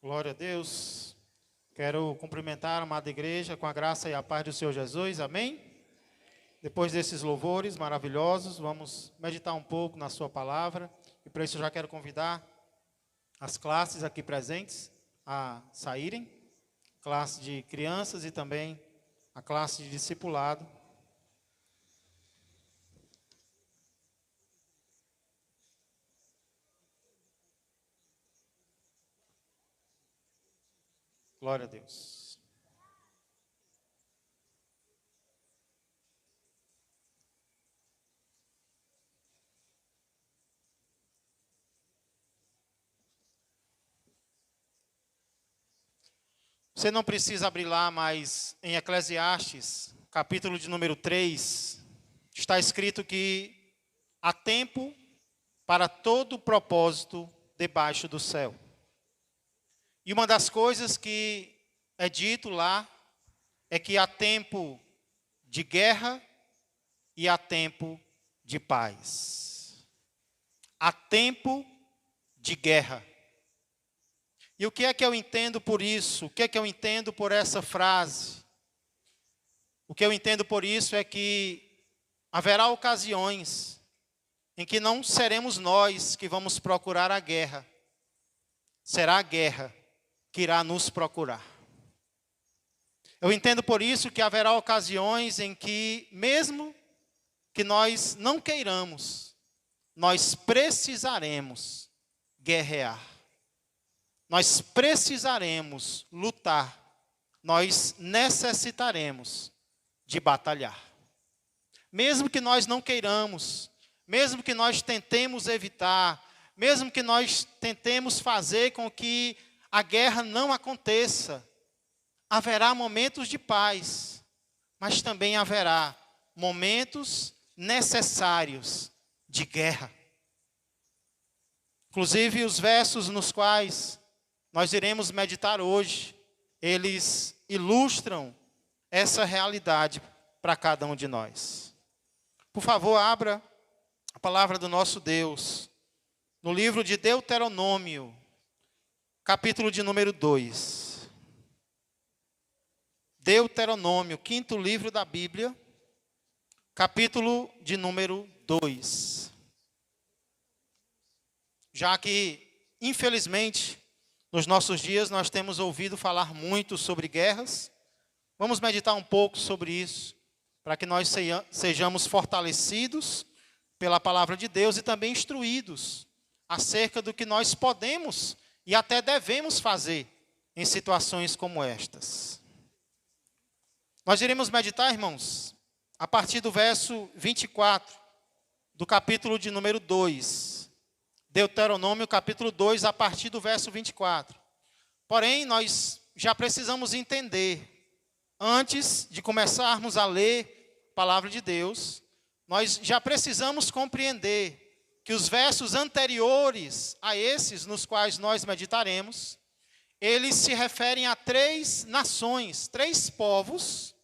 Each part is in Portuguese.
Glória a Deus. Quero cumprimentar a amada igreja com a graça e a paz do Senhor Jesus. Amém? Depois desses louvores maravilhosos, vamos meditar um pouco na sua palavra. E para isso eu já quero convidar as classes aqui presentes a saírem. Classe de crianças e também a classe de discipulado. Glória a Deus. Você não precisa abrir lá, mas em Eclesiastes, capítulo de número 3, está escrito que há tempo para todo propósito debaixo do céu. E uma das coisas que é dito lá é que há tempo de guerra e há tempo de paz. Há tempo de guerra. E o que é que eu entendo por isso? O que é que eu entendo por essa frase? O que eu entendo por isso é que haverá ocasiões em que não seremos nós que vamos procurar a guerra. Será a guerra que irá nos procurar. Eu entendo por isso que haverá ocasiões em que, mesmo que nós não queiramos, nós precisaremos guerrear. Nós precisaremos lutar. Nós necessitaremos de batalhar. Mesmo que nós não queiramos, mesmo que nós tentemos evitar, mesmo que nós tentemos fazer com que a guerra não aconteça, haverá momentos de paz, mas também haverá momentos necessários de guerra. Inclusive, os versos nos quais nós iremos meditar hoje, eles ilustram essa realidade para cada um de nós. Por favor, abra a palavra do nosso Deus no livro de Deuteronômio, capítulo de número 2. Deuteronômio, quinto livro da Bíblia, capítulo de número 2. Já que, infelizmente, nos nossos dias nós temos ouvido falar muito sobre guerras, vamos meditar um pouco sobre isso, para que nós sejamos fortalecidos pela palavra de Deus e também instruídos acerca do que nós podemos e até devemos fazer em situações como estas. Nós iremos meditar, irmãos, a partir do verso 24, do capítulo de número 2. Deuteronômio, capítulo 2, a partir do verso 24. Porém, nós já precisamos entender, antes de começarmos a ler a palavra de Deus, nós já precisamos compreender que os versos anteriores a esses nos quais nós meditaremos, eles se referem a 3 nações, 3 povos,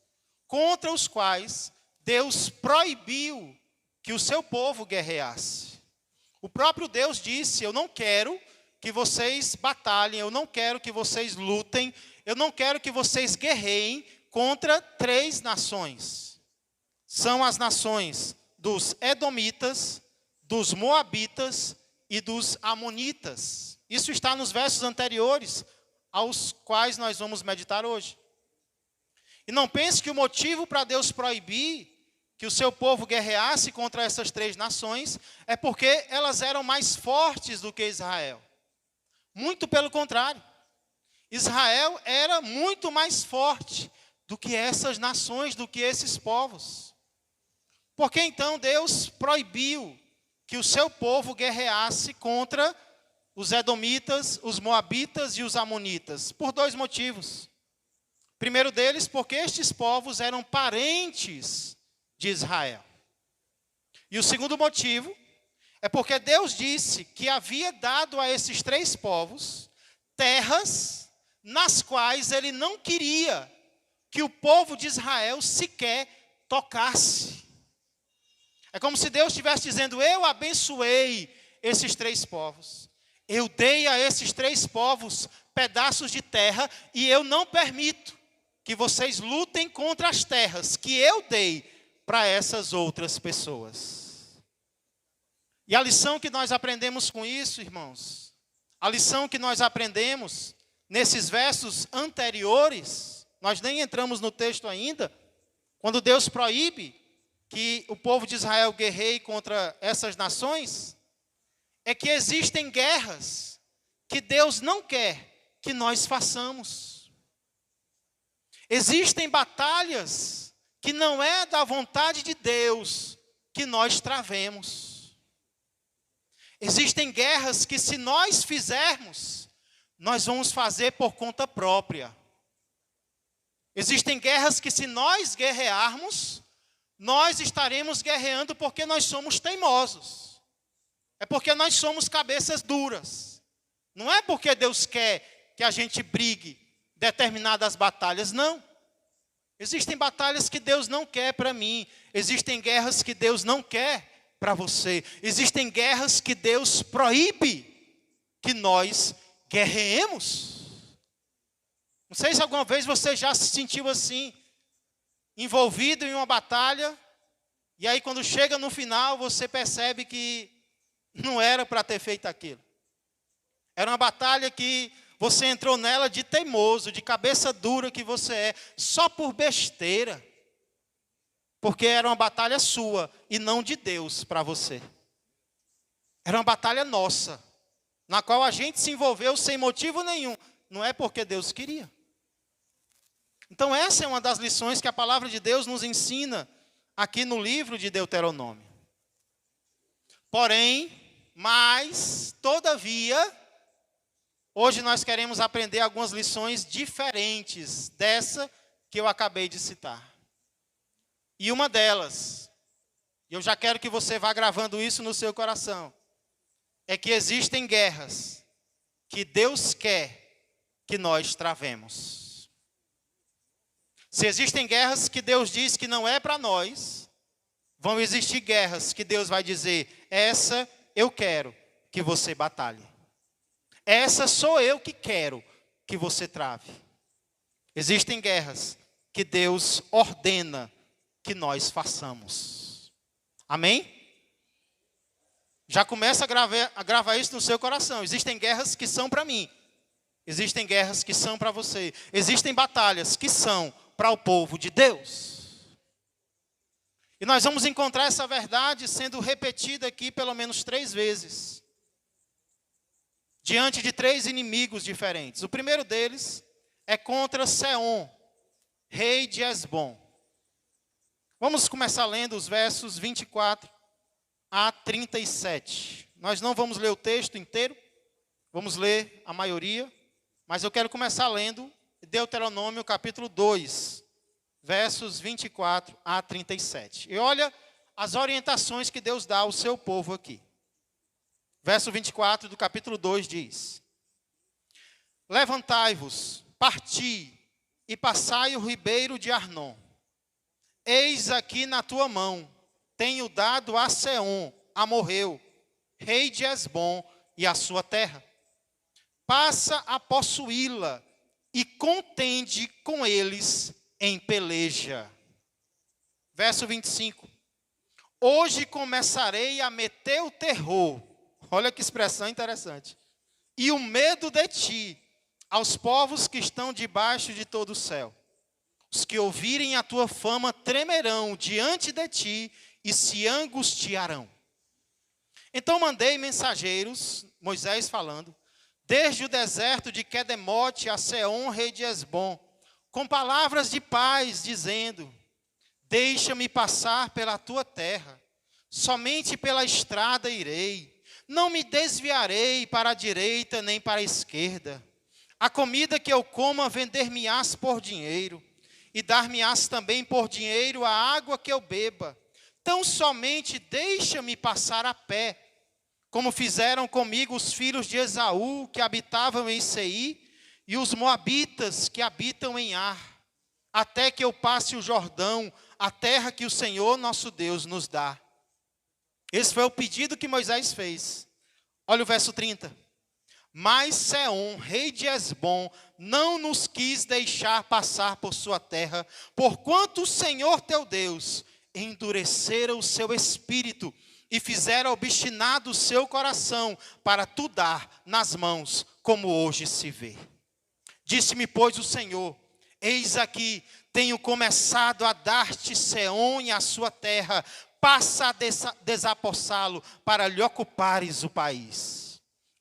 contra os quais Deus proibiu que o seu povo guerreasse. O próprio Deus disse: eu não quero que vocês batalhem, eu não quero que vocês lutem, eu não quero que vocês guerreiem contra 3 nações. São as nações dos Edomitas, dos Moabitas e dos Amonitas. Isso está nos versos anteriores aos quais nós vamos meditar hoje. E não pense que o motivo para Deus proibir que o seu povo guerreasse contra essas 3 nações é porque elas eram mais fortes do que Israel. Muito pelo contrário. Israel era muito mais forte do que essas nações, do que esses povos. Por que então Deus proibiu que o seu povo guerreasse contra os Edomitas, os Moabitas e os Amonitas? Por 2 motivos. Primeiro deles, porque estes povos eram parentes de Israel. E o segundo motivo é porque Deus disse que havia dado a esses 3 povos terras nas quais ele não queria que o povo de Israel sequer tocasse. É como se Deus estivesse dizendo: eu abençoei esses 3 povos. Eu dei a esses 3 povos pedaços de terra e eu não permito que vocês lutem contra as terras que eu dei para essas outras pessoas. E a lição que nós aprendemos com isso, irmãos, a lição que nós aprendemos nesses versos anteriores, nós nem entramos no texto ainda, quando Deus proíbe que o povo de Israel guerreie contra essas nações, é que existem guerras que Deus não quer que nós façamos. Existem batalhas que não é da vontade de Deus que nós travemos. Existem guerras que, se nós fizermos, nós vamos fazer por conta própria. Existem guerras que, se nós guerrearmos, nós estaremos guerreando porque nós somos teimosos. É porque nós somos cabeças duras. Não é porque Deus quer que a gente brigue determinadas batalhas, não. Existem batalhas que Deus não quer para mim. Existem guerras que Deus não quer para você. Existem guerras que Deus proíbe que nós guerreemos. Não sei se alguma vez você já se sentiu assim, envolvido em uma batalha, e aí quando chega no final você percebe que não era para ter feito aquilo. Era uma batalha que você entrou nela de teimoso, de cabeça dura que você é, só por besteira. Porque era uma batalha sua e não de Deus para você. Era uma batalha nossa, na qual a gente se envolveu sem motivo nenhum. Não é porque Deus queria. Então essa é uma das lições que a palavra de Deus nos ensina aqui no livro de Deuteronômio. Porém, mas, todavia, hoje nós queremos aprender algumas lições diferentes dessa que eu acabei de citar. E uma delas, eu já quero que você vá gravando isso no seu coração, é que existem guerras que Deus quer que nós travemos. Se existem guerras que Deus diz que não é para nós, vão existir guerras que Deus vai dizer, essa eu quero que você batalhe. Essa sou eu que quero que você trave. Existem guerras que Deus ordena que nós façamos. Amém? Já começa a gravar isso no seu coração. Existem guerras que são para mim. Existem guerras que são para você. Existem batalhas que são para o povo de Deus. E nós vamos encontrar essa verdade sendo repetida aqui pelo menos 3 vezes. Diante de 3 inimigos diferentes. O primeiro deles é contra Seom, rei de Hesbom. Vamos começar lendo os versos 24 a 37. Nós não vamos ler o texto inteiro, vamos ler a maioria, mas eu quero começar lendo Deuteronômio capítulo 2, versos 24 a 37. E olha as orientações que Deus dá ao seu povo aqui. Verso 24 do capítulo 2 diz: Levantai-vos, parti, e passai o ribeiro de Arnon. Eis aqui na tua mão, tenho dado a Seom, amorreu, rei de Hesbom, e a sua terra. Passa a possuí-la, e contende com eles em peleja. Verso 25. Hoje começarei a meter o terror. Olha que expressão interessante. E o medo de ti, aos povos que estão debaixo de todo o céu. Os que ouvirem a tua fama tremerão diante de ti e se angustiarão. Então mandei mensageiros, Moisés falando, desde o deserto de Quedemote a Seom, rei de Hesbom, com palavras de paz, dizendo: deixa-me passar pela tua terra, somente pela estrada irei, não me desviarei para a direita nem para a esquerda. A comida que eu coma vender-me-ás por dinheiro, e dar-me-ás também por dinheiro a água que eu beba. Tão somente deixa-me passar a pé, como fizeram comigo os filhos de Esaú, que habitavam em Seir, e os moabitas que habitam em Ar, até que eu passe o Jordão, a terra que o Senhor nosso Deus nos dá. Esse foi o pedido que Moisés fez. Olha o verso 30. Mas Seom, rei de Hesbom, não nos quis deixar passar por sua terra, porquanto o Senhor teu Deus endurecera o seu espírito e fizera obstinado o seu coração para tu dar nas mãos, como hoje se vê. Disse-me, pois, o Senhor: eis aqui, tenho começado a dar-te Seom e a sua terra, passa a desapossá-lo, para lhe ocupares o país.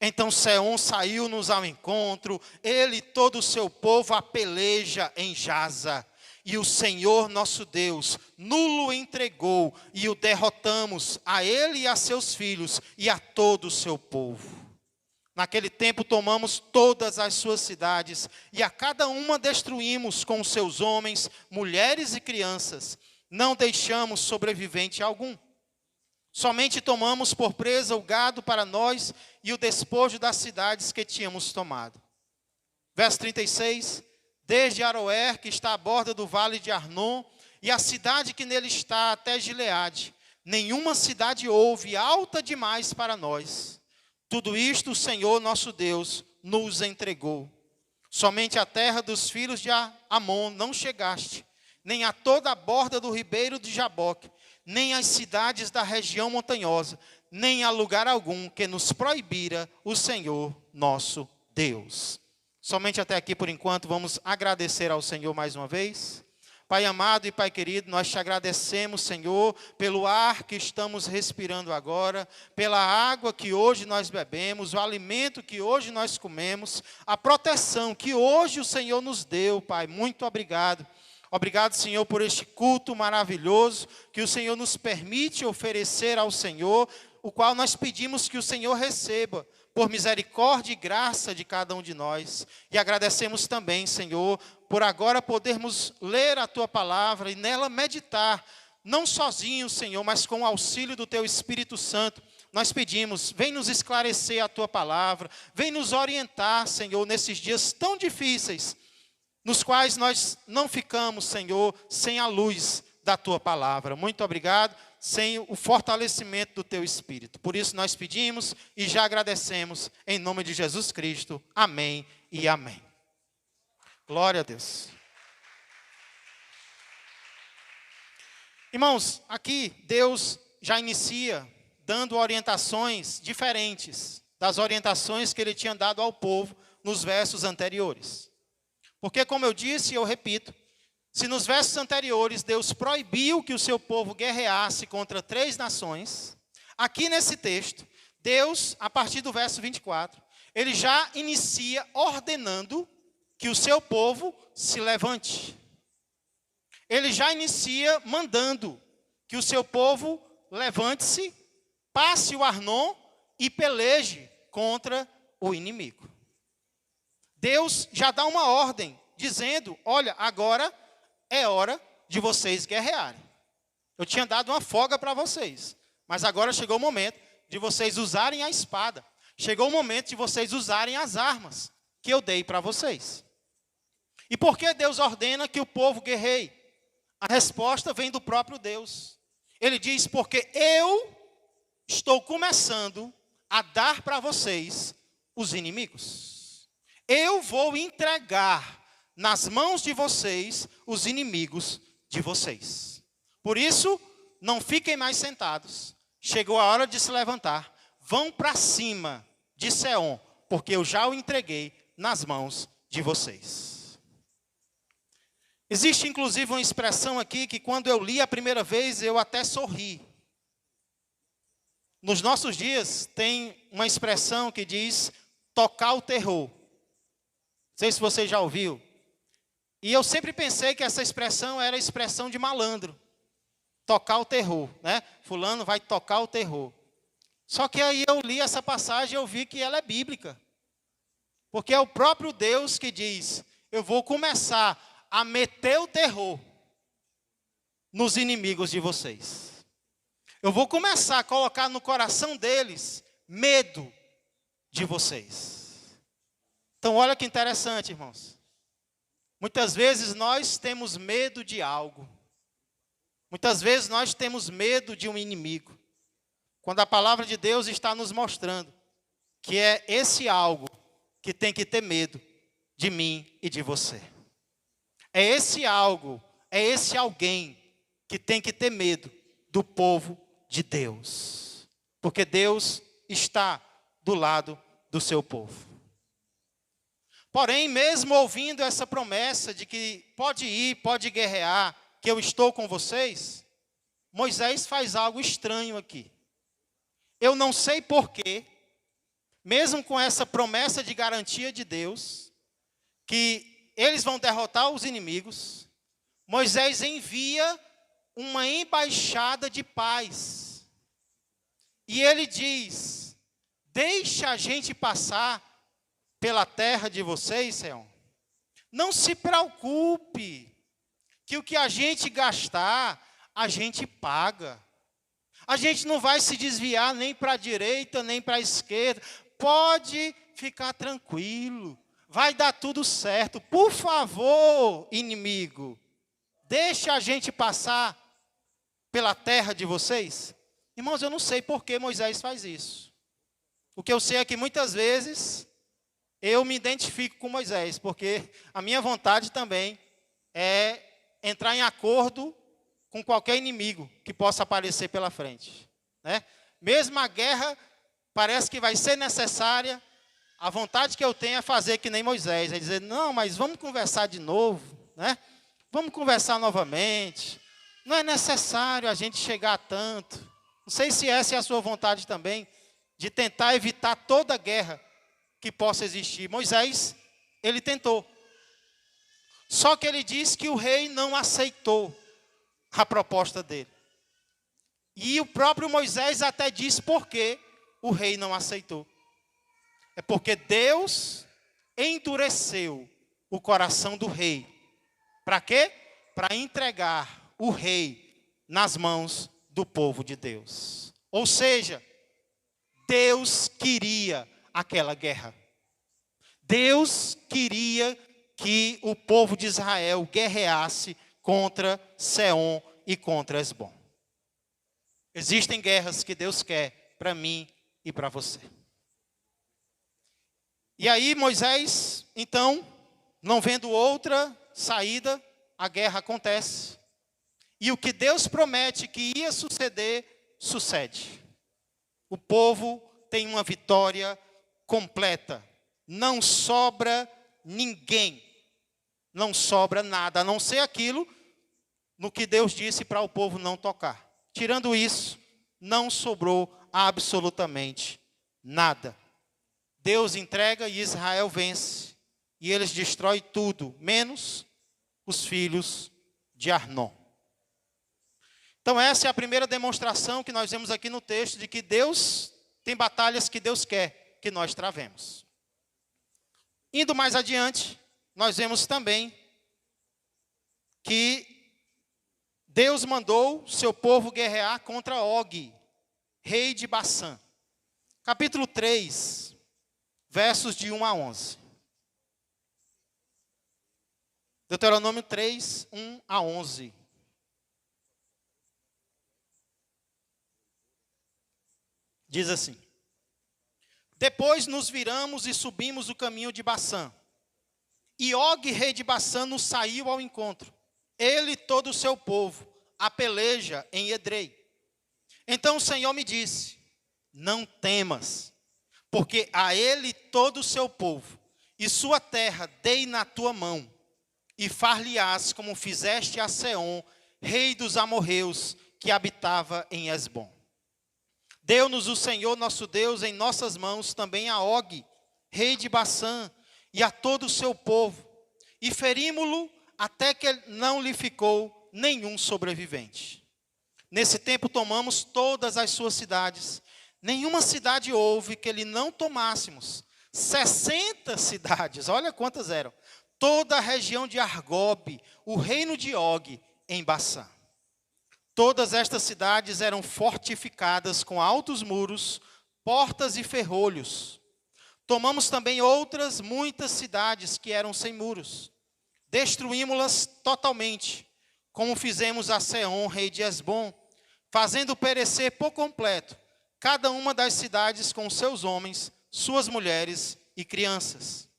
Então Seom saiu-nos ao encontro, ele e todo o seu povo a peleja em Jaza. E o Senhor nosso Deus nulo entregou, e o derrotamos, a ele e a seus filhos, e a todo o seu povo. Naquele tempo tomamos todas as suas cidades, e a cada uma destruímos com seus homens, mulheres e crianças. Não deixamos sobrevivente algum. Somente tomamos por presa o gado para nós e o despojo das cidades que tínhamos tomado. Verso 36, desde Aroer, que está à borda do vale de Arnon, e a cidade que nele está, até Gileade, nenhuma cidade houve alta demais para nós. Tudo isto o Senhor nosso Deus nos entregou. Somente a terra dos filhos de Amon não chegaste, nem a toda a borda do ribeiro de Jaboque, nem as cidades da região montanhosa, nem a lugar algum que nos proibira o Senhor nosso Deus. Somente até aqui por enquanto, vamos agradecer ao Senhor mais uma vez. Pai amado e Pai querido, nós te agradecemos, Senhor, pelo ar que estamos respirando agora, pela água que hoje nós bebemos, o alimento que hoje nós comemos, a proteção que hoje o Senhor nos deu, Pai. Muito obrigado. Obrigado, Senhor, por este culto maravilhoso que o Senhor nos permite oferecer ao Senhor, o qual nós pedimos que o Senhor receba, por misericórdia e graça de cada um de nós. E agradecemos também, Senhor, por agora podermos ler a Tua palavra e nela meditar, não sozinhos, Senhor, mas com o auxílio do Teu Espírito Santo. Nós pedimos, vem nos esclarecer a Tua palavra, vem nos orientar, Senhor, nesses dias tão difíceis, nos quais nós não ficamos, Senhor, sem a luz da Tua palavra. Muito obrigado, sem o fortalecimento do Teu Espírito. Por isso nós pedimos e já agradecemos, em nome de Jesus Cristo. Amém e amém. Glória a Deus. Irmãos, aqui Deus já inicia dando orientações diferentes das orientações que Ele tinha dado ao povo nos versos anteriores. Porque, como eu disse e eu repito, se nos versos anteriores Deus proibiu que o seu povo guerreasse contra 3 nações, aqui nesse texto, Deus, a partir do verso 24, Ele já inicia ordenando que o seu povo se levante. Ele já inicia mandando que o seu povo levante-se, passe o Arnon e peleje contra o inimigo. Deus já dá uma ordem, dizendo, olha, agora é hora de vocês guerrearem. Eu tinha dado uma folga para vocês, mas agora chegou o momento de vocês usarem a espada. Chegou o momento de vocês usarem as armas que eu dei para vocês. E por que Deus ordena que o povo guerreie? A resposta vem do próprio Deus. Ele diz, porque eu estou começando a dar para vocês os inimigos. Eu vou entregar nas mãos de vocês os inimigos de vocês. Por isso, não fiquem mais sentados. Chegou a hora de se levantar. Vão para cima de Seom, porque eu já o entreguei nas mãos de vocês. Existe inclusive uma expressão aqui que quando eu li a primeira vez eu até sorri. Nos nossos dias tem uma expressão que diz tocar o terror. Não sei se você já ouviu. E eu sempre pensei que essa expressão era expressão de malandro. Tocar o terror, né? Fulano vai tocar o terror. Só que aí eu li essa passagem e eu vi que ela é bíblica. Porque é o próprio Deus que diz, eu vou começar a meter o terror nos inimigos de vocês. Eu vou começar a colocar no coração deles medo de vocês. Então, olha que interessante, irmãos. Muitas vezes nós temos medo de algo. Muitas vezes nós temos medo de um inimigo. Quando a palavra de Deus está nos mostrando que é esse algo que tem que ter medo de mim e de você. É esse algo, é esse alguém que tem que ter medo do povo de Deus. Porque Deus está do lado do seu povo. Porém, mesmo ouvindo essa promessa de que pode ir, pode guerrear, que eu estou com vocês, Moisés faz algo estranho aqui. Eu não sei porquê, mesmo com essa promessa de garantia de Deus, que eles vão derrotar os inimigos, Moisés envia uma embaixada de paz. E ele diz: deixa a gente passar pela terra de vocês, Senhor. Não se preocupe, que o que a gente gastar, a gente paga. A gente não vai se desviar nem para a direita, nem para a esquerda. Pode ficar tranquilo, vai dar tudo certo. Por favor, inimigo, deixa a gente passar pela terra de vocês. Irmãos, eu não sei por que Moisés faz isso. O que eu sei é que muitas vezes eu me identifico com Moisés, porque a minha vontade também é entrar em acordo com qualquer inimigo que possa aparecer pela frente, né? Mesmo a guerra parece que vai ser necessária, a vontade que eu tenho é fazer que nem Moisés, é dizer: não, mas vamos conversar de novo, né? Vamos conversar novamente, não é necessário a gente chegar a tanto. Não sei se essa é a sua vontade também, de tentar evitar toda guerra que possa existir. Moisés, ele tentou. Só que ele diz que o rei não aceitou a proposta dele. E o próprio Moisés até diz por que o rei não aceitou. É porque Deus endureceu o coração do rei. Para quê? Para entregar o rei nas mãos do povo de Deus. Ou seja, Deus queria aquela guerra. Deus queria que o povo de Israel guerreasse contra Seom e contra Hesbom. Existem guerras que Deus quer para mim e para você. E aí Moisés, então, não vendo outra saída, a guerra acontece. E o que Deus promete que ia suceder, sucede. O povo tem uma vitória completa. Não sobra ninguém. Não sobra nada, a não ser aquilo no que Deus disse para o povo não tocar. Tirando isso, não sobrou absolutamente nada. Deus entrega e Israel vence. E eles destroem tudo, menos os filhos de Arnon. Então essa é a primeira demonstração que nós vemos aqui no texto, de que Deus tem batalhas que Deus quer que nós travemos. Indo mais adiante, nós vemos também que Deus mandou seu povo guerrear contra Og, rei de Bassã. Capítulo 3, versos de 1 a 11. Deuteronômio 3, 1 a 11. Diz assim: depois nos viramos e subimos o caminho de Bassã. E Og, rei de Bassã, nos saiu ao encontro. Ele e todo o seu povo, a peleja em Edrei. Então o Senhor me disse: não temas, porque a ele todo o seu povo e sua terra dei na tua mão, e far-lhe-ás como fizeste a Seom, rei dos amorreus, que habitava em Hesbom. Deu-nos o Senhor nosso Deus em nossas mãos também a Og, rei de Bassã, e a todo o seu povo, e ferimos-lo até que não lhe ficou nenhum sobrevivente. Nesse tempo tomamos todas as suas cidades. Nenhuma cidade houve que lhe não tomássemos. 60 cidades, olha quantas eram. Toda a região de Argob, o reino de Og, em Bassã. Todas estas cidades eram fortificadas com altos muros, portas e ferrolhos. Tomamos também outras muitas cidades que eram sem muros. Destruímos-las totalmente, como fizemos a Seom, rei de Hesbom, fazendo perecer por completo cada uma das cidades com seus homens, suas mulheres e crianças.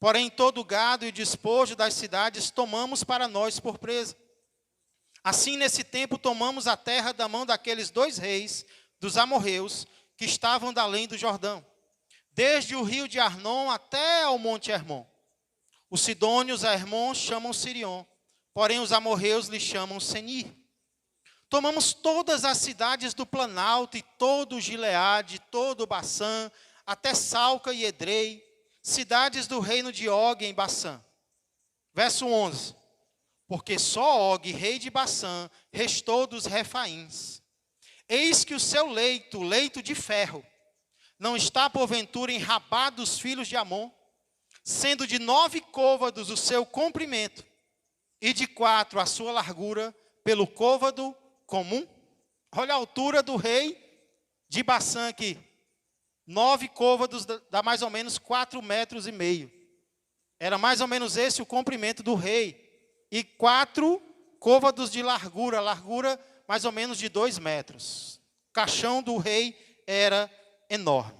Porém, todo o gado e o despojo das cidades tomamos para nós por presa. Assim, nesse tempo, tomamos a terra da mão daqueles 2 reis dos amorreus que estavam da além do Jordão, desde o rio de Arnon até ao monte Hermon. Os sidônios a Hermon chamam Sirion, porém os amorreus lhe chamam Senir. Tomamos todas as cidades do Planalto e todo o Gileade, todo o Baçã, até Salca e Edrei, cidades do reino de Og em Baçã. Verso 11. Porque só Og, rei de Baçã, restou dos Refaíns. Eis que o seu leito, leito de ferro, não está porventura em Rabá dos filhos de Amon, sendo de 9 côvados o seu comprimento, e de 4 a sua largura, pelo côvado comum. Olha a altura do rei de Baçã aqui. 9 côvados dá mais ou menos 4,5 metros. Era mais ou menos esse o comprimento do rei. E 4 côvados de largura. Largura mais ou menos de 2 metros. O caixão do rei era enorme.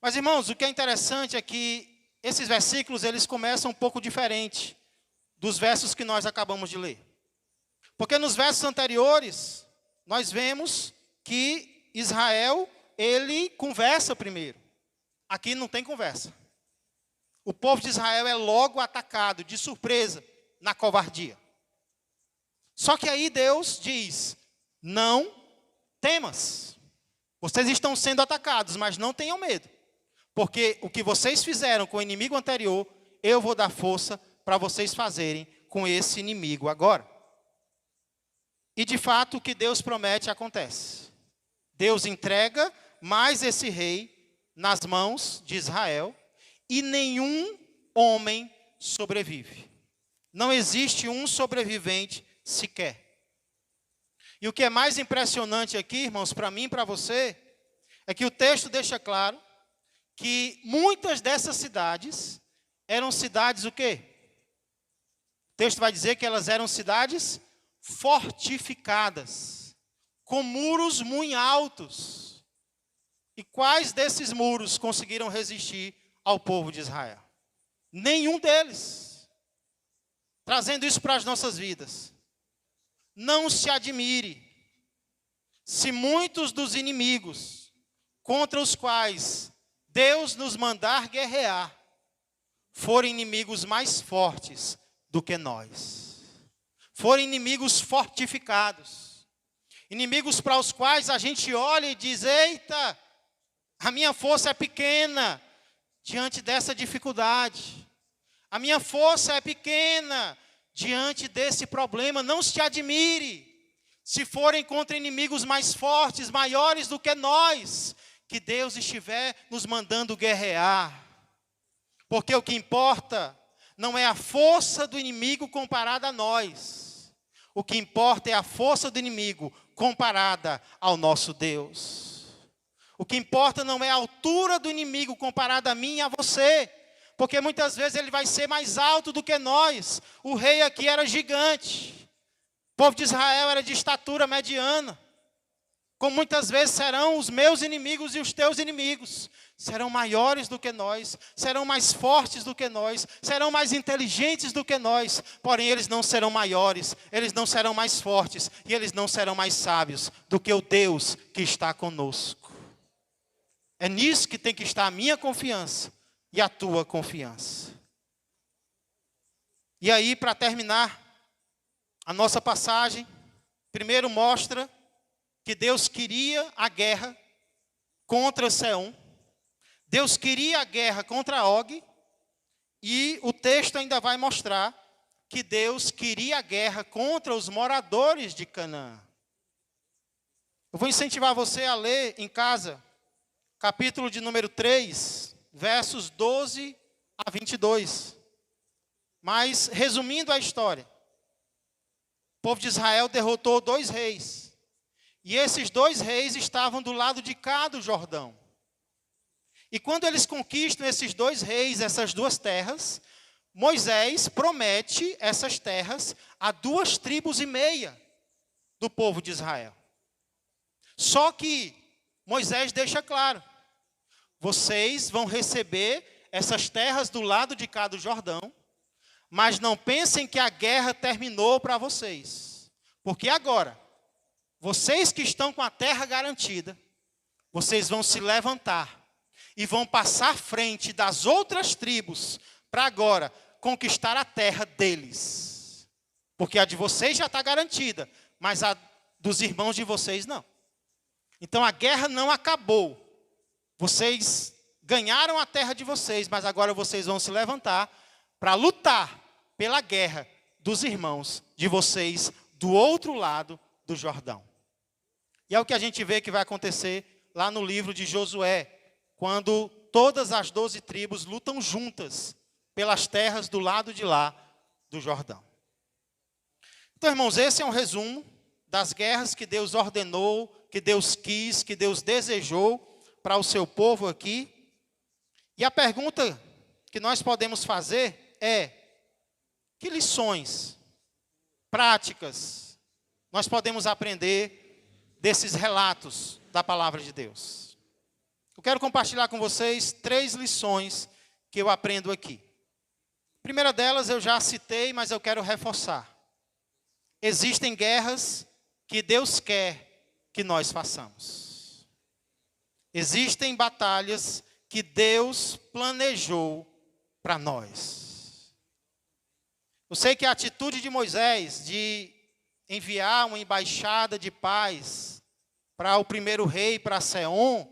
Mas, irmãos, o que é interessante é que esses versículos, eles começam um pouco diferente dos versos que nós acabamos de ler. Porque nos versos anteriores, nós vemos que Israel, ele conversa primeiro. Aqui não tem conversa. O povo de Israel é logo atacado, de surpresa, na covardia. Só que aí Deus diz, não temas. Vocês estão sendo atacados, mas não tenham medo. Porque o que vocês fizeram com o inimigo anterior, eu vou dar força para vocês fazerem com esse inimigo agora. E de fato o que Deus promete acontece. Deus entrega mais esse rei nas mãos de Israel e nenhum homem sobrevive. Não existe um sobrevivente sequer. E o que é mais impressionante aqui, irmãos, para mim e para você, é que o texto deixa claro que muitas dessas cidades eram cidades o quê? O texto vai dizer que elas eram cidades fortificadas, com muros muito altos. E quais desses muros conseguiram resistir ao povo de Israel? Nenhum deles. Trazendo isso para as nossas vidas. Não se admire se muitos dos inimigos contra os quais Deus nos mandar guerrear forem inimigos mais fortes do que nós. Forem inimigos fortificados. Inimigos para os quais a gente olha e diz, eita, a minha força é pequena diante dessa dificuldade. A minha força é pequena diante desse problema. Não se admire se forem contra inimigos mais fortes, maiores do que nós, que Deus estiver nos mandando guerrear. Porque o que importa não é a força do inimigo comparada a nós. O que importa é a força do inimigo comparada ao nosso Deus. O que importa não é a altura do inimigo comparada a mim e a você. Porque muitas vezes ele vai ser mais alto do que nós. O rei aqui era gigante. O povo de Israel era de estatura mediana. Como muitas vezes serão os meus inimigos e os teus inimigos. Serão maiores do que nós, serão mais fortes do que nós, serão mais inteligentes do que nós. Porém, eles não serão maiores, eles não serão mais fortes e eles não serão mais sábios do que o Deus que está conosco. É nisso que tem que estar a minha confiança e a tua confiança. E aí, para terminar a nossa passagem, primeiro mostra que Deus queria a guerra contra Seom. Deus queria a guerra contra Og. E o texto ainda vai mostrar que Deus queria a guerra contra os moradores de Canaã. Eu vou incentivar você a ler em casa, capítulo de número 3, versos 12 a 22. Mas, resumindo a história, o povo de Israel derrotou 2 reis. E esses 2 reis estavam do lado de cá do Jordão. E quando eles conquistam esses 2 reis, essas 2 terras, Moisés promete essas terras a 2,5 tribos do povo de Israel. Só que Moisés deixa claro, vocês vão receber essas terras do lado de cá do Jordão, mas não pensem que a guerra terminou para vocês. Porque agora, vocês que estão com a terra garantida, vocês vão se levantar e vão passar à frente das outras tribos para agora conquistar a terra deles. Porque a de vocês já está garantida, mas a dos irmãos de vocês não. Então a guerra não acabou. Vocês ganharam a terra de vocês, mas agora vocês vão se levantar para lutar pela guerra dos irmãos de vocês do outro lado do Jordão. E é o que a gente vê que vai acontecer lá no livro de Josué, quando todas as 12 tribos lutam juntas pelas terras do lado de lá do Jordão. Então, irmãos, esse é um resumo das guerras que Deus ordenou, que Deus quis, que Deus desejou para o seu povo aqui. E a pergunta que nós podemos fazer é: que lições práticas nós podemos aprender desses relatos da palavra de Deus? Eu quero compartilhar com vocês 3 lições que eu aprendo aqui. A primeira delas eu já citei, mas eu quero reforçar. Existem guerras que Deus quer que nós façamos. Existem batalhas que Deus planejou para nós. Eu sei que a atitude de Moisés de enviar uma embaixada de paz para o primeiro rei, para Seom,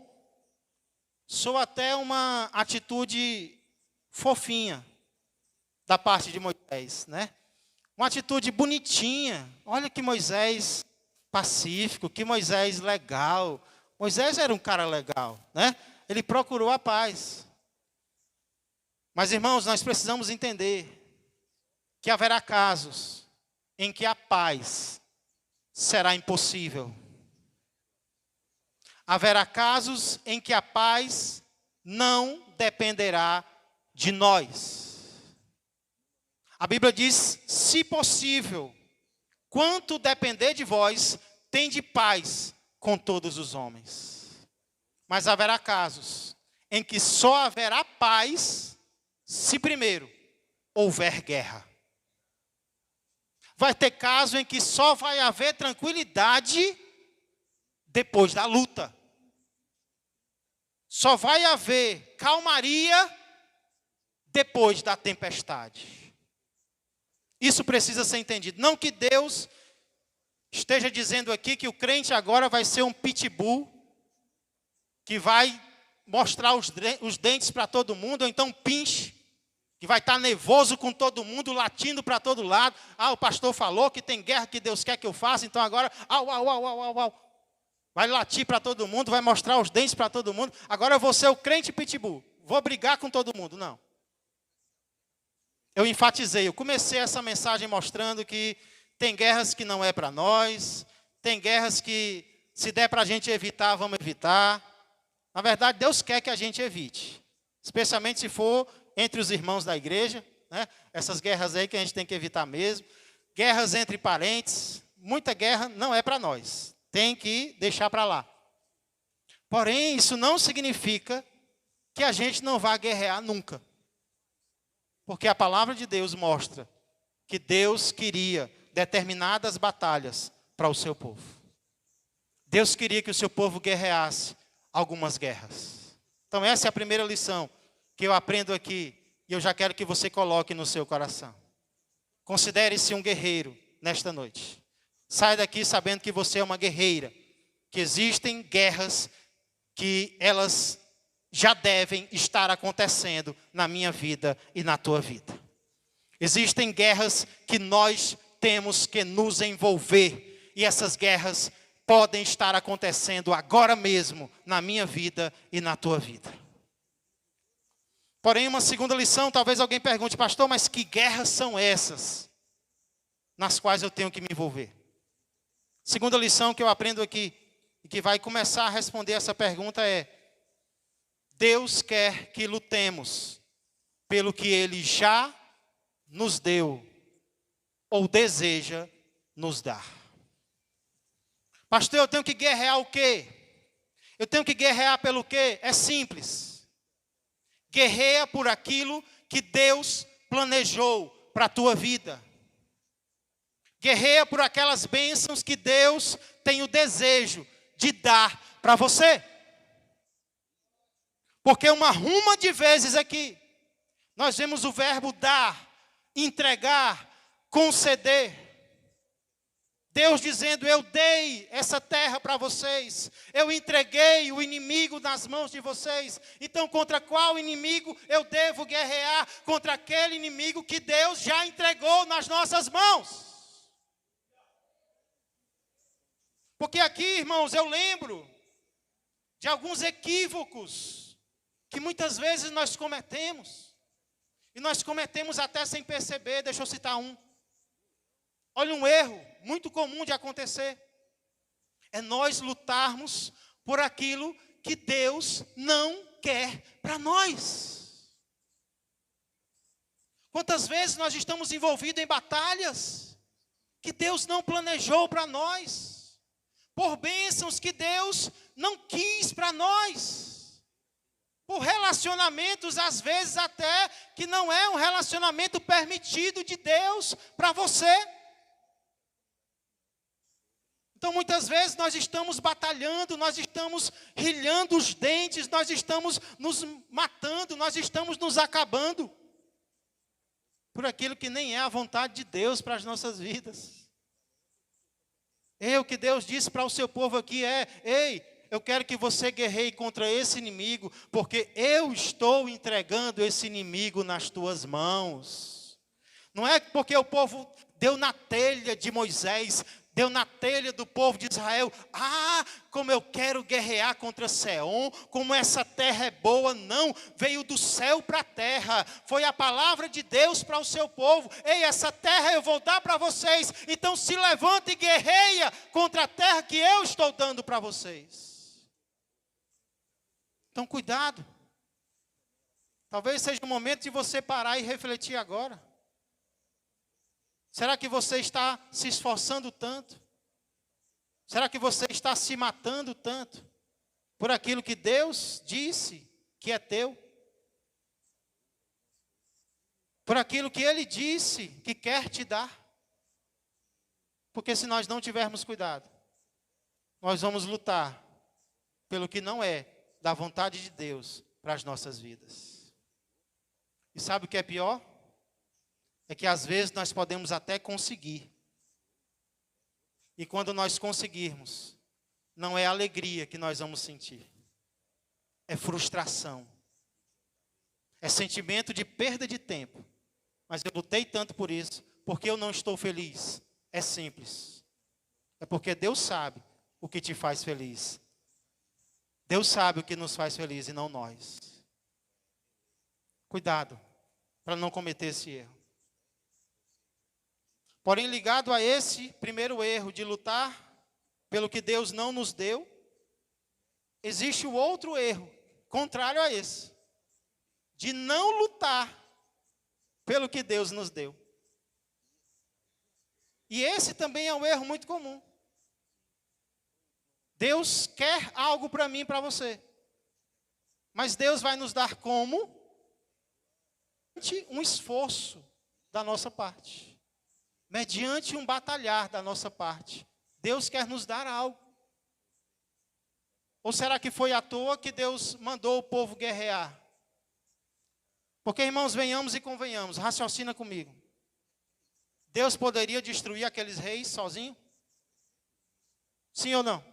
soa até uma atitude fofinha da parte de Moisés, né? Uma atitude bonitinha. Olha que Moisés pacífico, que Moisés legal. Moisés era um cara legal, né? Ele procurou a paz. Mas, irmãos, nós precisamos entender que haverá casos em que a paz será impossível. Haverá casos em que a paz não dependerá de nós. A Bíblia diz: se possível, quanto depender de vós, tende paz com todos os homens. Mas haverá casos em que só haverá paz se primeiro houver guerra. Vai ter caso em que só vai haver tranquilidade depois da luta. Só vai haver calmaria depois da tempestade. Isso precisa ser entendido. Não que Deus esteja dizendo aqui que o crente agora vai ser um pitbull, que vai mostrar os dentes para todo mundo, ou então pinche, que vai estar nervoso com todo mundo, latindo para todo lado. Ah, o pastor falou que tem guerra que Deus quer que eu faça, então agora, au, au, au, au, au, au. Vai latir para todo mundo, vai mostrar os dentes para todo mundo. Agora eu vou ser o crente pitbull, vou brigar com todo mundo. Não. Eu enfatizei, eu comecei essa mensagem mostrando que tem guerras que não é para nós, tem guerras que se der para a gente evitar, vamos evitar. Na verdade, Deus quer que a gente evite, especialmente se for entre os irmãos da igreja, né? Essas guerras aí que a gente tem que evitar mesmo. Guerras entre parentes, muita guerra não é para nós, tem que deixar para lá. Porém, isso não significa que a gente não vá guerrear nunca. Porque a palavra de Deus mostra que Deus queria determinadas batalhas para o seu povo. Deus queria que o seu povo guerreasse algumas guerras. Então essa é a primeira lição que eu aprendo aqui e eu já quero que você coloque no seu coração. Considere-se um guerreiro nesta noite. Saia daqui sabendo que você é uma guerreira, que existem guerras que elas já devem estar acontecendo na minha vida e na tua vida. Existem guerras que nós temos que nos envolver. E essas guerras podem estar acontecendo agora mesmo na minha vida e na tua vida. Porém, uma segunda lição, talvez alguém pergunte: pastor, mas que guerras são essas nas quais eu tenho que me envolver? Segunda lição que eu aprendo aqui, e que vai começar a responder essa pergunta é: Deus quer que lutemos pelo que Ele já nos deu ou deseja nos dar. Pastor, eu tenho que guerrear o quê? Eu tenho que guerrear pelo quê? É simples. Guerreia por aquilo que Deus planejou para a tua vida. Guerreia por aquelas bênçãos que Deus tem o desejo de dar para você. Porque uma ruma de vezes aqui, nós vemos o verbo dar, entregar, conceder. Deus dizendo, eu dei essa terra para vocês. Eu entreguei o inimigo nas mãos de vocês. Então, contra qual inimigo eu devo guerrear? Contra aquele inimigo que Deus já entregou nas nossas mãos. Porque aqui, irmãos, eu lembro de alguns equívocos que muitas vezes nós cometemos. E nós cometemos até sem perceber. Deixa eu citar um. Olha um erro muito comum de acontecer. É nós lutarmos por aquilo que Deus não quer para nós. Quantas vezes nós estamos envolvidos em batalhas que Deus não planejou para nós, por bênçãos que Deus não quis para nós, por relacionamentos, às vezes até, que não é um relacionamento permitido de Deus para você. Então, muitas vezes, nós estamos batalhando, nós estamos rilhando os dentes, nós estamos nos matando, nós estamos nos acabando, por aquilo que nem é a vontade de Deus para as nossas vidas. O que Deus disse para o seu povo aqui é, ei, eu quero que você guerreie contra esse inimigo, porque eu estou entregando esse inimigo nas tuas mãos. Não é porque o povo deu na telha de Moisés, deu na telha do povo de Israel. Como eu quero guerrear contra Seom, como essa terra é boa. Não, veio do céu para a terra. Foi a palavra de Deus para o seu povo. Ei, essa terra eu vou dar para vocês. Então se levanta e guerreia contra a terra que eu estou dando para vocês. Então cuidado. Talvez seja o momento de você parar e refletir agora. Será que você está se esforçando tanto? Será que você está se matando tanto por aquilo que Deus disse que é teu? Por aquilo que Ele disse que quer te dar? Porque se nós não tivermos cuidado, nós vamos lutar pelo que não é da vontade de Deus para as nossas vidas. E sabe o que é pior? É que às vezes nós podemos até conseguir. E quando nós conseguirmos, não é alegria que nós vamos sentir. É frustração. É sentimento de perda de tempo. Mas eu lutei tanto por isso, porque eu não estou feliz. É simples. É porque Deus sabe o que te faz feliz. Deus sabe o que nos faz feliz e não nós. Cuidado para não cometer esse erro. Porém, ligado a esse primeiro erro de lutar pelo que Deus não nos deu, existe o outro erro, contrário a esse, de não lutar pelo que Deus nos deu. E esse também é um erro muito comum. Deus quer algo para mim e para você, mas Deus vai nos dar como? Um esforço da nossa parte. Mediante um batalhar da nossa parte. Deus quer nos dar algo. Ou será que foi à toa que Deus mandou o povo guerrear? Porque, irmãos, venhamos e convenhamos, raciocina comigo. Deus poderia destruir aqueles reis sozinho? Sim ou não?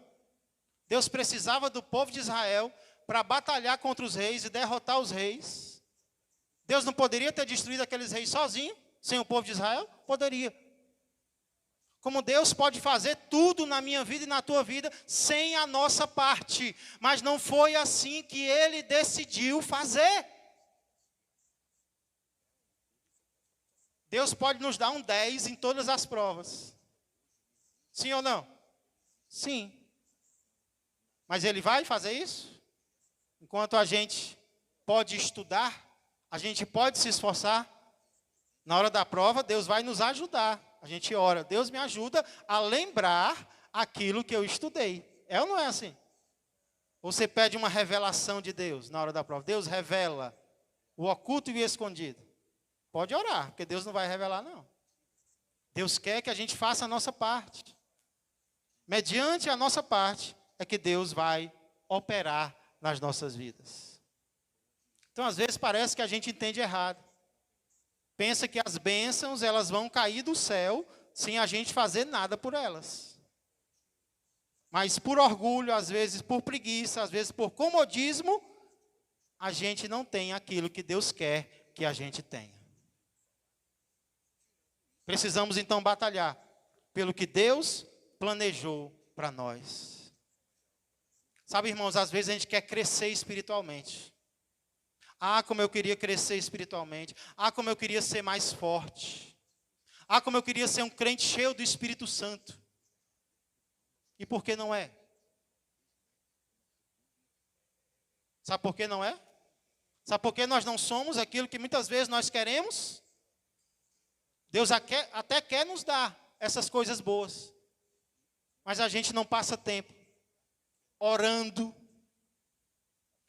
Deus precisava do povo de Israel para batalhar contra os reis e derrotar os reis. Deus não poderia ter destruído aqueles reis sozinho, sem o povo de Israel? Poderia. Como Deus pode fazer tudo na minha vida e na tua vida sem a nossa parte. Mas não foi assim que Ele decidiu fazer. Deus pode nos dar um 10 em todas as provas. Sim ou não? Sim. Mas Ele vai fazer isso? Enquanto a gente pode estudar, a gente pode se esforçar, na hora da prova, Deus vai nos ajudar. A gente ora, Deus me ajuda a lembrar aquilo que eu estudei. É ou não é assim? Você pede uma revelação de Deus na hora da prova. Deus revela o oculto e o escondido? Pode orar, porque Deus não vai revelar, não. Deus quer que a gente faça a nossa parte. Mediante a nossa parte, é que Deus vai operar nas nossas vidas. Então, às vezes, parece que a gente entende errado. Pensa que as bênçãos, elas vão cair do céu, sem a gente fazer nada por elas. Mas por orgulho, às vezes por preguiça, às vezes por comodismo, a gente não tem aquilo que Deus quer que a gente tenha. Precisamos então batalhar pelo que Deus planejou para nós. Sabe, irmãos, às vezes a gente quer crescer espiritualmente. Ah, como eu queria crescer espiritualmente. Ah, como eu queria ser mais forte. Ah, como eu queria ser um crente cheio do Espírito Santo. E por que não é? Sabe por que não é? Sabe por que nós não somos aquilo que muitas vezes nós queremos? Deus até quer nos dar essas coisas boas. Mas a gente não passa tempo orando.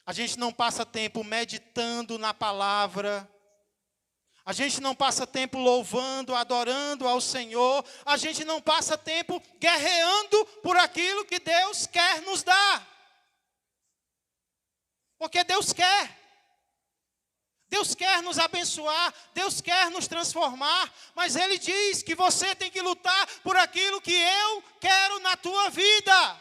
A gente não passa tempo meditando na palavra. A gente não passa tempo louvando, adorando ao Senhor. A gente não passa tempo guerreando por aquilo que Deus quer nos dar. Porque Deus quer. Deus quer nos abençoar, Deus quer nos transformar, mas Ele diz que você tem que lutar por aquilo que eu quero na tua vida.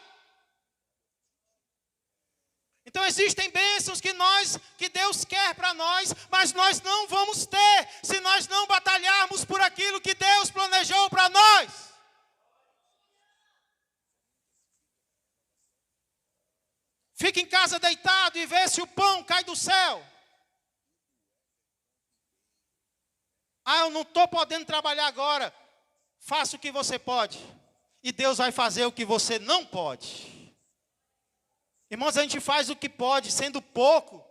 Então existem bênçãos que Deus quer para nós, mas nós não vamos ter se nós não batalharmos por aquilo que Deus planejou para nós. Fica em casa deitado e vê se o pão cai do céu. Ah, eu não estou podendo trabalhar agora. Faça o que você pode. E Deus vai fazer o que você não pode. Irmãos, a gente faz o que pode, sendo pouco.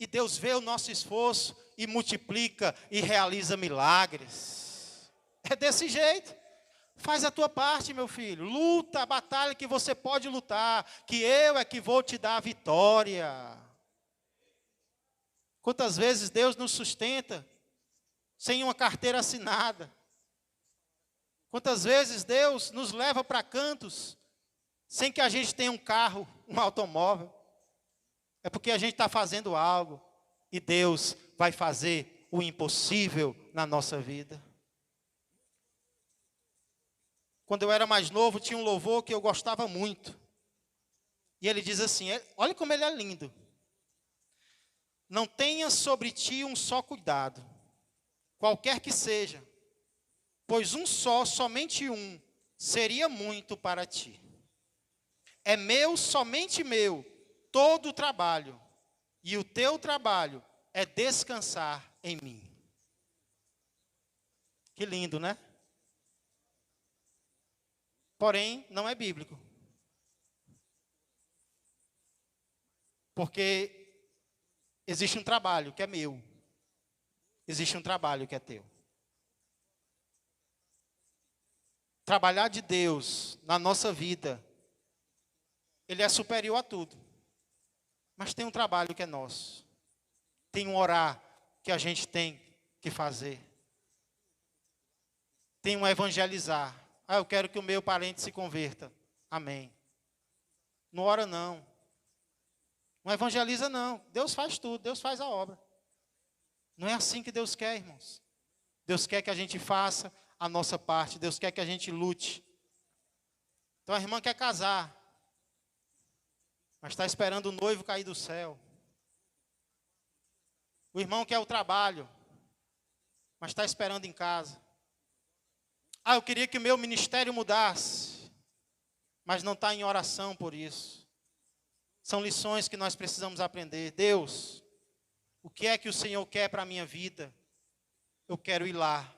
E Deus vê o nosso esforço e multiplica e realiza milagres. É desse jeito. Faz a tua parte, meu filho. Luta a batalha que você pode lutar. Que eu é que vou te dar a vitória. Quantas vezes Deus nos sustenta sem uma carteira assinada? Quantas vezes Deus nos leva para cantos sem que a gente tenha um carro, um automóvel? É porque a gente está fazendo algo e Deus vai fazer o impossível na nossa vida. Quando eu era mais novo, tinha um louvor que eu gostava muito. E ele diz assim, olha como ele é lindo. Não tenha sobre ti um só cuidado, qualquer que seja, pois um só, somente um, seria muito para ti. É meu, somente meu, todo o trabalho, e o teu trabalho é descansar em mim. Que lindo, né? Porém, não é bíblico. Porque existe um trabalho que é meu. Existe um trabalho que é teu. Trabalhar de Deus na nossa vida, Ele é superior a tudo. Mas tem um trabalho que é nosso. Tem um orar que a gente tem que fazer. Tem um evangelizar. Ah, eu quero que o meu parente se converta. Amém. Não ora não. Não evangeliza não. Deus faz tudo, Deus faz a obra. Não é assim que Deus quer, irmãos. Deus quer que a gente faça a nossa parte. Deus quer que a gente lute. Então a irmã quer casar, mas está esperando o noivo cair do céu. O irmão quer o trabalho, mas está esperando em casa. Ah, eu queria que o meu ministério mudasse, mas não está em oração por isso. São lições que nós precisamos aprender. Deus, o que é que o Senhor quer para a minha vida? Eu quero ir lá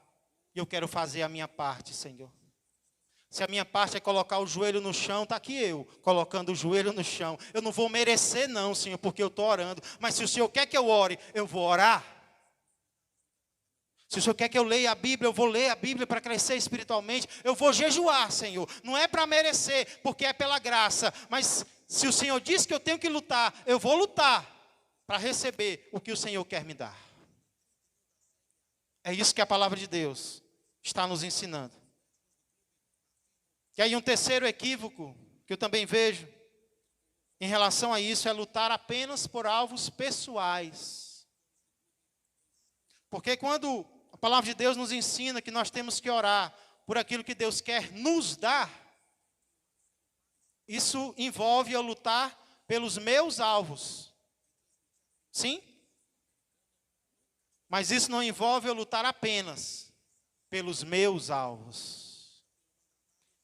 e eu quero fazer a minha parte, Senhor. Se a minha parte é colocar o joelho no chão, está aqui eu, colocando o joelho no chão. Eu não vou merecer não, Senhor, porque eu estou orando. Mas se o Senhor quer que eu ore, eu vou orar. Se o Senhor quer que eu leia a Bíblia, eu vou ler a Bíblia para crescer espiritualmente. Eu vou jejuar, Senhor. Não é para merecer, porque é pela graça. Mas se o Senhor diz que eu tenho que lutar, eu vou lutar. para receber o que o Senhor quer me dar. É isso que a palavra de Deus está nos ensinando. E aí um terceiro equívoco que eu também vejo em relação a isso é lutar apenas por alvos pessoais. Porque quando a palavra de Deus nos ensina que nós temos que orar por aquilo que Deus quer nos dar, isso envolve eu lutar pelos meus alvos. Sim? Mas isso não envolve eu lutar apenas pelos meus alvos.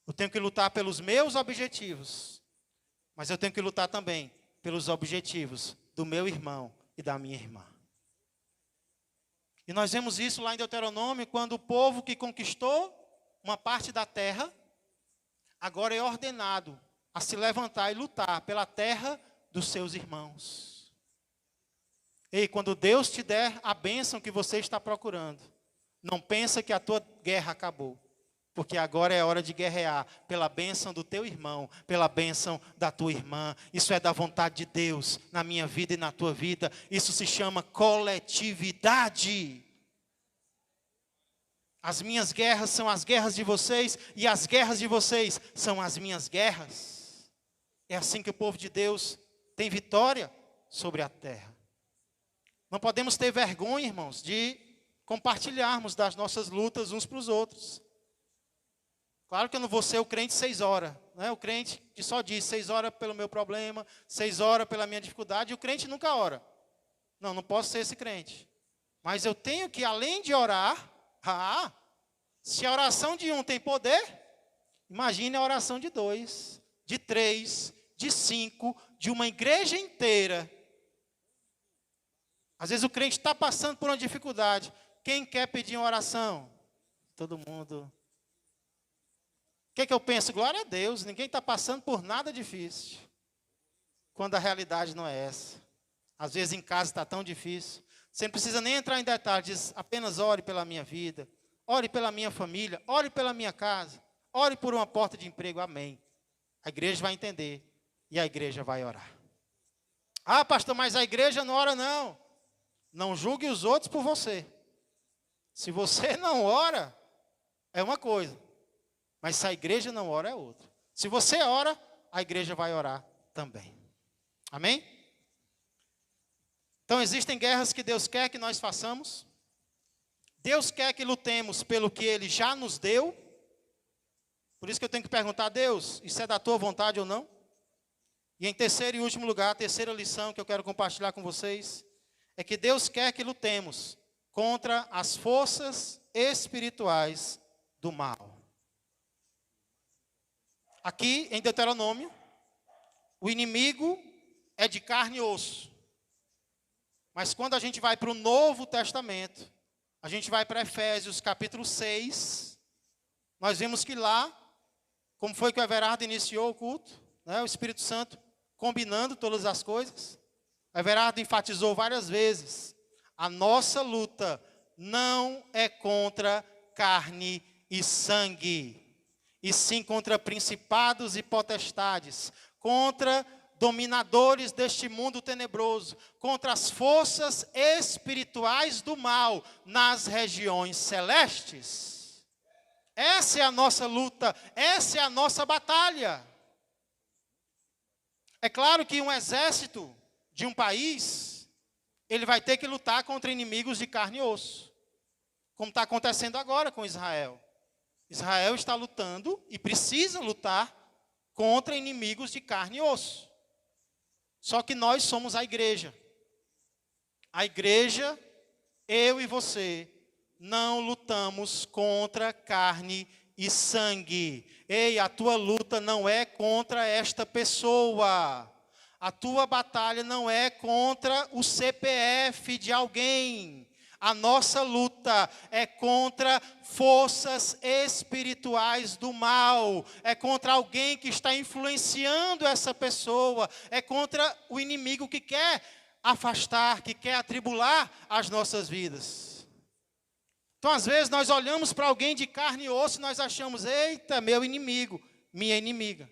Eu tenho que lutar pelos meus objetivos. Mas eu tenho que lutar também pelos objetivos do meu irmão e da minha irmã. E nós vemos isso lá em Deuteronômio, quando o povo que conquistou uma parte da terra, agora é ordenado a se levantar e lutar pela terra dos seus irmãos. Ei, quando Deus te der a bênção que você está procurando, não pensa que a tua guerra acabou. Porque agora é hora de guerrear pela bênção do teu irmão, pela bênção da tua irmã. Isso é da vontade de Deus na minha vida e na tua vida. Isso se chama coletividade. As minhas guerras são as guerras de vocês e as guerras de vocês são as minhas guerras. É assim que o povo de Deus tem vitória sobre a terra. Não podemos ter vergonha, irmãos, de compartilharmos das nossas lutas uns para os outros. Claro que eu não vou ser o crente 6 horas, né? O crente que só diz 6 horas pelo meu problema, 6 horas pela minha dificuldade, e o crente nunca ora. Não posso ser esse crente. Mas eu tenho que, além de orar, se a oração de um tem poder, imagine a oração de 2, de 3, de 5, de uma igreja inteira. Às vezes o crente está passando por uma dificuldade. Quem quer pedir uma oração? Todo mundo. O que eu penso? Glória a Deus, ninguém está passando por nada difícil. Quando a realidade não é essa. Às vezes em casa está tão difícil. Você não precisa nem entrar em detalhes, diz, apenas ore pela minha vida, ore pela minha família, ore pela minha casa, ore por uma porta de emprego, amém. A igreja vai entender e a igreja vai orar. Ah, pastor, mas a igreja não ora não. Não julgue os outros por você. Se você não ora, é uma coisa. Mas se a igreja não ora, é outra. Se você ora, a igreja vai orar também. Amém? Então existem guerras que Deus quer que nós façamos. Deus quer que lutemos pelo que Ele já nos deu. Por isso que eu tenho que perguntar a Deus, isso é da tua vontade ou não? E em terceiro e último lugar, a terceira lição que eu quero compartilhar com vocês, é que Deus quer que lutemos contra as forças espirituais do mal. Aqui em Deuteronômio, o inimigo é de carne e osso. Mas quando a gente vai para o Novo Testamento, a gente vai para Efésios capítulo 6, nós vemos que lá, como foi que o Everardo iniciou o culto, né, o Espírito Santo combinando todas as coisas, o Everardo enfatizou várias vezes, a nossa luta não é contra carne e sangue, e sim contra principados e potestades, contra dominadores deste mundo tenebroso, contra as forças espirituais do mal nas regiões celestes. Essa é a nossa luta, essa é a nossa batalha. É claro que um exército de um país, ele vai ter que lutar contra inimigos de carne e osso, como está acontecendo agora com Israel. Israel está lutando e precisa lutar contra inimigos de carne e osso. Só que nós somos a igreja. A igreja, eu e você, não lutamos contra carne e sangue. Ei, a tua luta não é contra esta pessoa. A tua batalha não é contra o CPF de alguém. A nossa luta é contra forças espirituais do mal, é contra alguém que está influenciando essa pessoa, é contra o inimigo que quer afastar, que quer atribular as nossas vidas. Então, às vezes, nós olhamos para alguém de carne e osso e nós achamos, eita, meu inimigo, minha inimiga.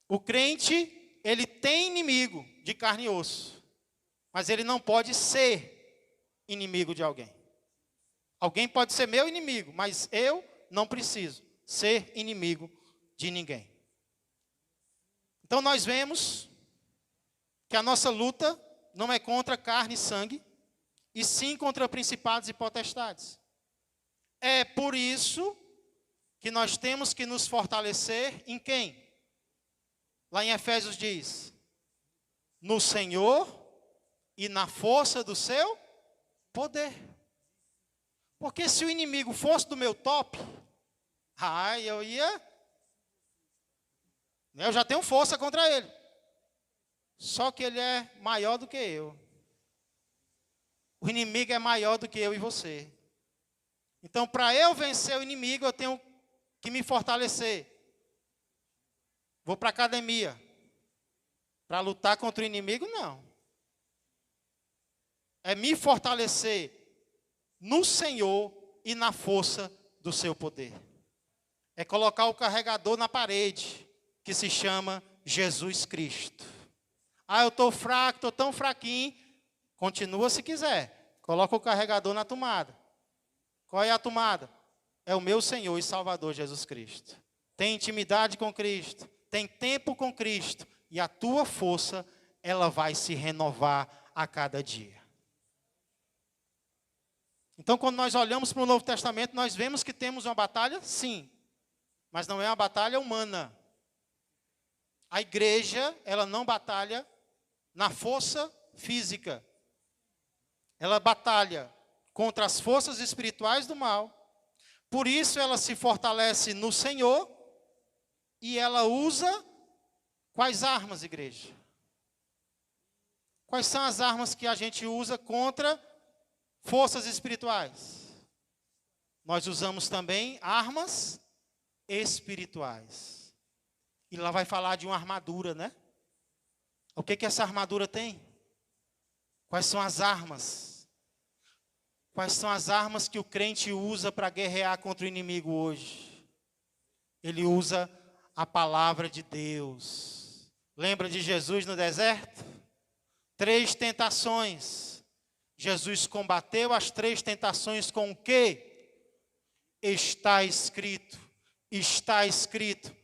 O crente ele tem inimigo de carne e osso, mas ele não pode ser inimigo de alguém. Alguém pode ser meu inimigo, mas eu não preciso ser inimigo de ninguém. Então nós vemos que a nossa luta não é contra carne e sangue, e sim contra principados e potestades. É por isso que nós temos que nos fortalecer em quem? Lá em Efésios diz, no Senhor e na força do seu poder. Porque se o inimigo fosse do meu top, eu já tenho força contra ele. Só que ele é maior do que eu. O inimigo é maior do que eu e você. Então, para eu vencer o inimigo, eu tenho que me fortalecer. Vou para a academia. Para lutar contra o inimigo, não. É me fortalecer no Senhor e na força do seu poder. É colocar o carregador na parede, que se chama Jesus Cristo. Eu estou fraco, estou tão fraquinho. Continua se quiser. Coloca o carregador na tomada. Qual é a tomada? É o meu Senhor e Salvador Jesus Cristo. Tem intimidade com Cristo. Tem tempo com Cristo. E a tua força, ela vai se renovar a cada dia. Então, quando nós olhamos para o Novo Testamento, nós vemos que temos uma batalha, sim. Mas não é uma batalha humana. A igreja, ela não batalha na força física. Ela batalha contra as forças espirituais do mal. Por isso ela se fortalece no Senhor. E ela usa quais armas, igreja? Quais são as armas que a gente usa contra forças espirituais? Nós usamos também armas espirituais. E lá vai falar de uma armadura, né? O que essa armadura tem? Quais são as armas? Quais são as armas que o crente usa para guerrear contra o inimigo hoje? Ele usa a palavra de Deus. Lembra de Jesus no deserto? 3 tentações. Jesus combateu as 3 tentações com o quê? Está escrito, está escrito,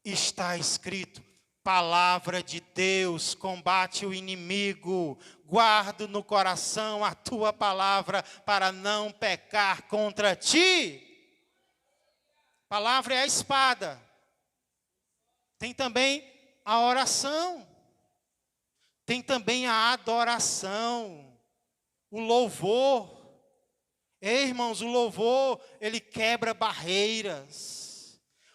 está escrito. Palavra de Deus combate o inimigo. Guardo no coração a tua palavra para não pecar contra ti. Palavra é a espada. Tem também a oração. Tem também a adoração. O louvor. Ei, irmãos, o louvor, ele quebra barreiras.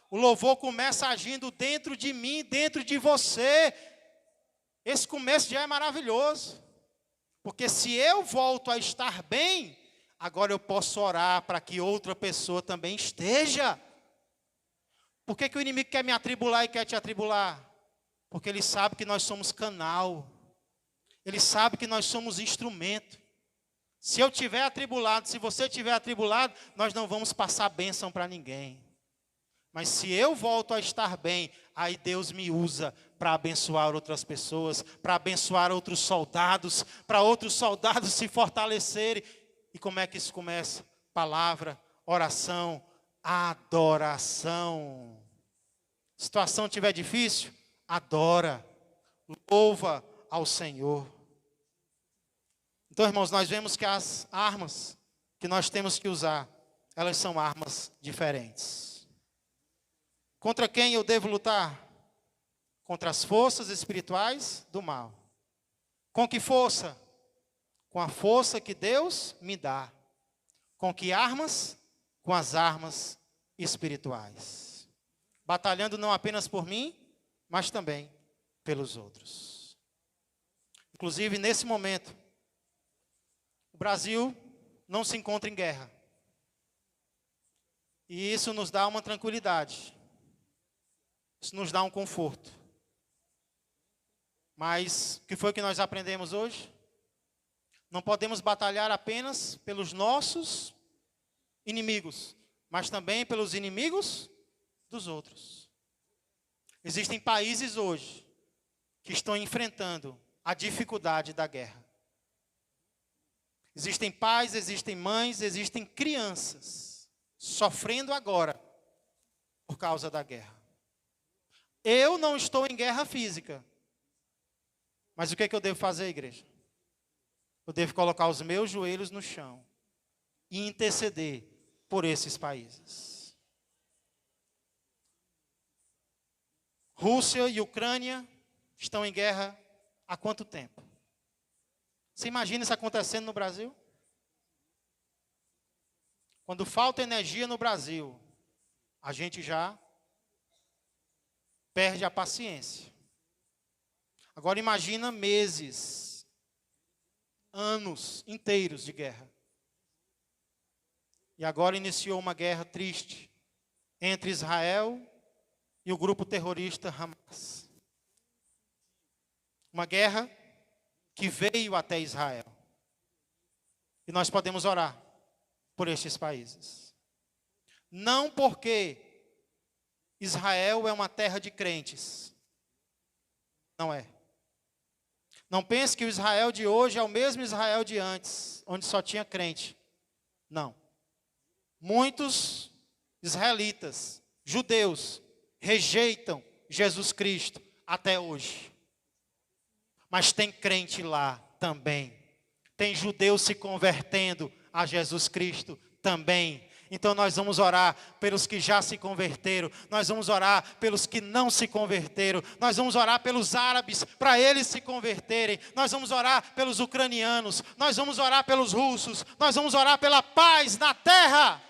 O louvor começa agindo dentro de mim, dentro de você. Esse começo já é maravilhoso. Porque se eu volto a estar bem, agora eu posso orar para que outra pessoa também esteja. Por que o inimigo quer me atribular e quer te atribular? Porque ele sabe que nós somos canal. Ele sabe que nós somos instrumento. Se eu tiver atribulado, se você tiver atribulado, nós não vamos passar bênção para ninguém. Mas se eu volto a estar bem, aí Deus me usa para abençoar outras pessoas, para abençoar outros soldados, para outros soldados se fortalecerem. E como é que isso começa? Palavra, oração, adoração. Se a situação estiver difícil, adora, louva ao Senhor. Então, irmãos, nós vemos que as armas que nós temos que usar, elas são armas diferentes. Contra quem eu devo lutar? Contra as forças espirituais do mal. Com que força? Com a força que Deus me dá. Com que armas? Com as armas espirituais. Batalhando não apenas por mim, mas também pelos outros. Inclusive, nesse momento, o Brasil não se encontra em guerra. E isso nos dá uma tranquilidade. Isso nos dá um conforto. Mas o que foi que nós aprendemos hoje? Não podemos batalhar apenas pelos nossos inimigos, mas também pelos inimigos dos outros. Existem países hoje que estão enfrentando a dificuldade da guerra. Existem pais, existem mães, existem crianças sofrendo agora por causa da guerra. Eu não estou em guerra física. Mas o que é que eu devo fazer, igreja? Eu devo colocar os meus joelhos no chão e interceder por esses países. Rússia e Ucrânia estão em guerra há quanto tempo? Você imagina isso acontecendo no Brasil? Quando falta energia no Brasil, a gente já perde a paciência. Agora imagina meses, anos inteiros de guerra. E agora iniciou uma guerra triste entre Israel e o grupo terrorista Hamas. Uma guerra que veio até Israel. E nós podemos orar por estes países. Não porque Israel é uma terra de crentes. Não é. Não pense que o Israel de hoje é o mesmo Israel de antes, onde só tinha crente. Não. Muitos israelitas, judeus, rejeitam Jesus Cristo até hoje. Mas tem crente lá também. Tem judeus se convertendo a Jesus Cristo também. Então nós vamos orar pelos que já se converteram. Nós vamos orar pelos que não se converteram. Nós vamos orar pelos árabes, para eles se converterem. Nós vamos orar pelos ucranianos. Nós vamos orar pelos russos. Nós vamos orar pela paz na terra.